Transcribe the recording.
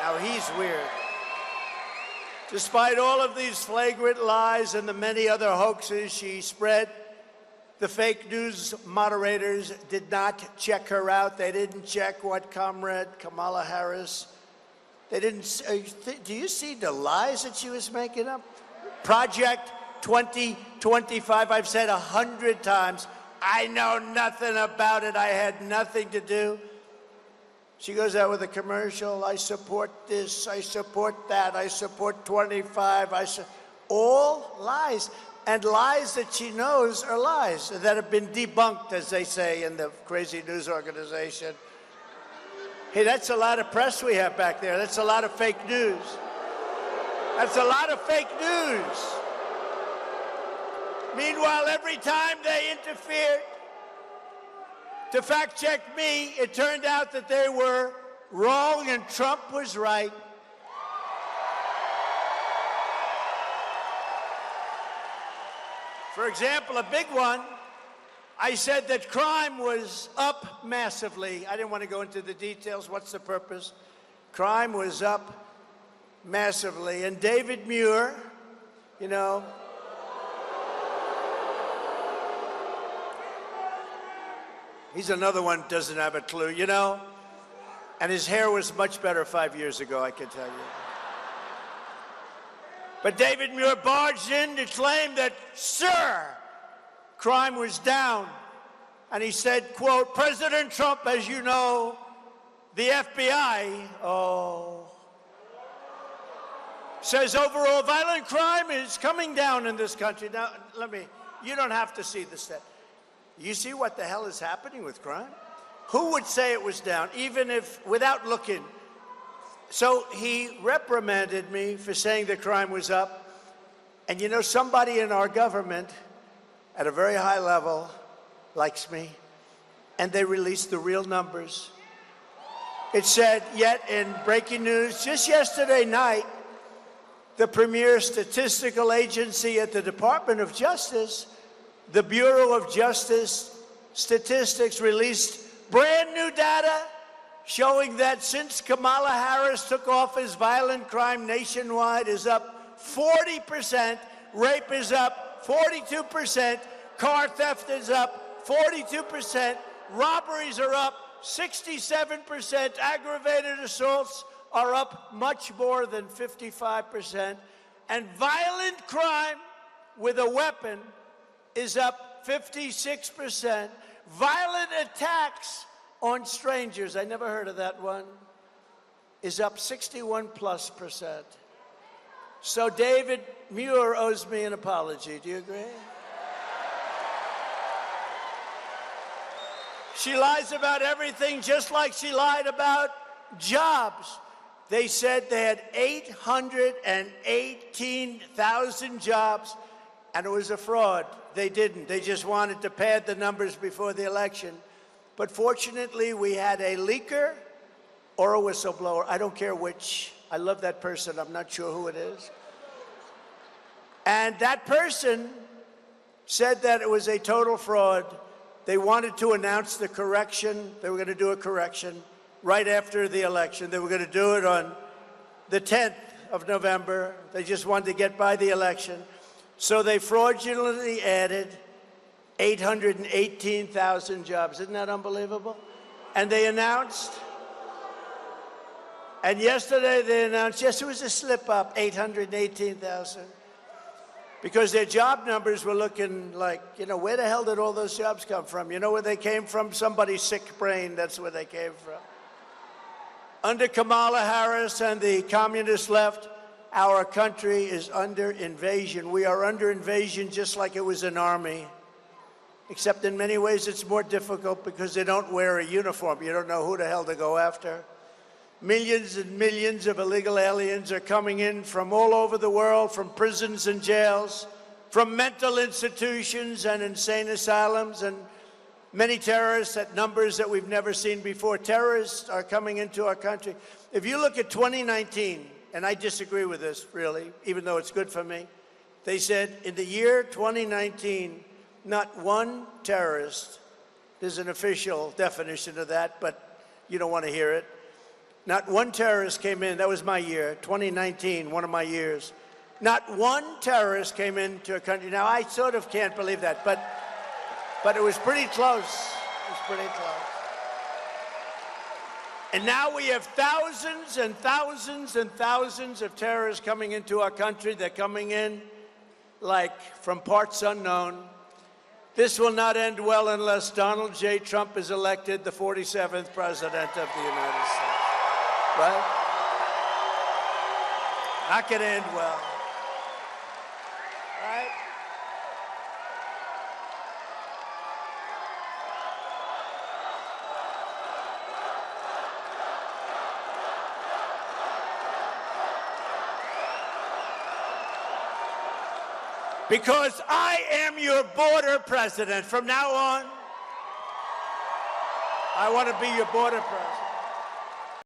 Now, he's weird. Despite all of these flagrant lies and the many other hoaxes she spread, the fake news moderators did not check her out. They didn't check what Comrade Kamala Harris, they didn't, do you see the lies that she was making up? Project 2025, I've said 100 times, I know nothing about it. I had nothing to do. She goes out with a commercial. I support this. I support that. I support 25. All lies. And lies that she knows are lies that have been debunked, as they say in the crazy news organization. Hey, that's a lot of press we have back there. That's a lot of fake news. That's a lot of fake news. Meanwhile, every time they interfered to fact check me, it turned out that they were wrong and Trump was right. For example, a big one, I said that crime was up massively. I didn't want to go into the details. What's the purpose? Crime was up massively. And David Muir, you know, he's another one who doesn't have a clue, you know? And his hair was much better 5 years ago, I can tell you. But David Muir barged in to claim that, sir, crime was down. And he said, quote, President Trump, as you know, the FBI, says overall violent crime is coming down in this country. Now, you don't have to see the stat. You see what the hell is happening with crime? Who would say it was down, even if, without looking? So he reprimanded me for saying that crime was up. And you know, somebody in our government at a very high level likes me. And they released the real numbers. It said, yet in breaking news, just yesterday night, the premier statistical agency at the Department of Justice, the Bureau of Justice Statistics, released brand new data showing that since Kamala Harris took office, violent crime nationwide is up 40%, rape is up 42%, car theft is up 42%, robberies are up 67%, aggravated assaults are up much more than 55%, and violent crime with a weapon is up 56%. Violent attacks on strangers, I never heard of that one, is up 61+%. So David Muir owes me an apology. Do you agree? She lies about everything, just like she lied about jobs. They said they had 818,000 jobs, and it was a fraud. They didn't. They just wanted to pad the numbers before the election. But fortunately, we had a leaker or a whistleblower. I don't care which. I love that person. I'm not sure who it is. And that person said that it was a total fraud. They wanted to announce the correction. They were going to do a correction right after the election. They were going to do it on the 10th of November. They just wanted to get by the election. So they fraudulently added 818,000 jobs. Isn't that unbelievable? And they announced, and yesterday they announced, yes, it was a slip up, 818,000. Because their job numbers were looking like, you know, where the hell did all those jobs come from? You know where they came from? Somebody's sick brain, that's where they came from. Under Kamala Harris and the communist left, our country is under invasion. We are under invasion just like it was an army. Except in many ways it's more difficult because they don't wear a uniform. You don't know who the hell to go after. Millions and millions of illegal aliens are coming in from all over the world, from prisons and jails, from mental institutions and insane asylums, and many terrorists at numbers that we've never seen before. Terrorists are coming into our country. If you look at 2019, and I disagree with this, really, even though it's good for me, they said in the year 2019, not one terrorist, there's an official definition of that, but you don't want to hear it, Not one terrorist came in. That was my year, 2019, one of my years. Not one terrorist came into a country. Now, I sort of can't believe that, but it was pretty close. It was pretty close. And now we have thousands and thousands and thousands of terrorists coming into our country. They're coming in like from parts unknown. This will not end well unless Donald J. Trump is elected the 47th president of the United States. Right? Not going to end well. Right? Because I am your border president. From now on, I want to be your border president.